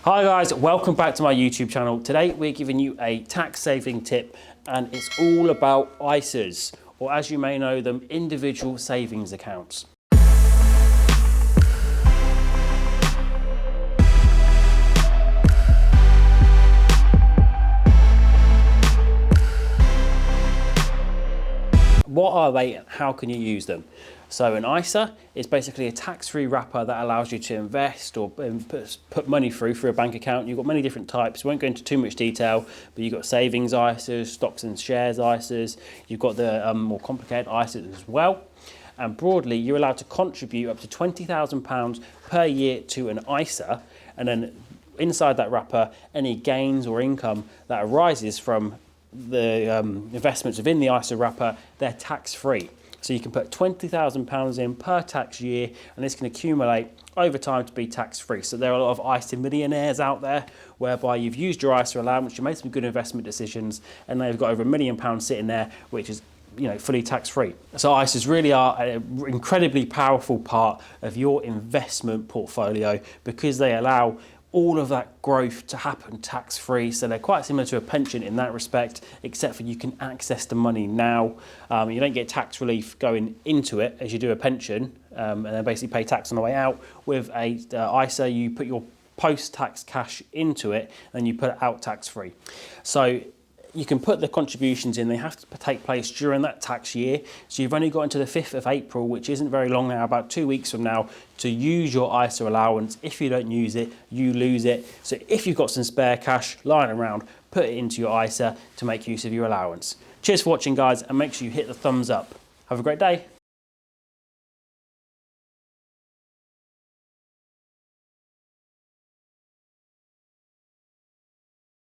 Hi guys, welcome back to my YouTube channel. Today we're giving you a tax saving tip and it's all about ISAs, or as you may know them, individual savings accounts. What are they and how can you use them? So an ISA is basically a tax-free wrapper that allows you to invest or put money through a bank account. You've got many different types. We won't go into too much detail, but you've got savings ISAs, stocks and shares ISAs. You've got the more complicated ISAs as well. And broadly, you're allowed to contribute up to £20,000 per year to an ISA, and then inside that wrapper, any gains or income that arises from the investments within the ISA wrapper, they're tax-free. So you can put £20,000 in per tax year, and this can accumulate over time to be tax-free. So there are a lot of ISA millionaires out there, whereby you've used your ISA allowance, you made some good investment decisions, and they've got over £1 million sitting there, which is fully tax-free. So ISAs really are an incredibly powerful part of your investment portfolio because they allow all of that growth to happen tax-free. So they're quite similar to a pension in that respect, except for you can access the money now. You don't get tax relief going into it as you do a pension, and then basically pay tax on the way out. With a ISA, you put your post-tax cash into it and you put it out tax-free. So you can put the contributions in, they have to take place during that tax year. So you've only got until the 5th of April, which isn't very long now, about 2 weeks from now, to use your ISA allowance. If you don't use it, you lose it. So if you've got some spare cash lying around, put it into your ISA to make use of your allowance. Cheers for watching, guys, and make sure you hit the thumbs up. Have a great day.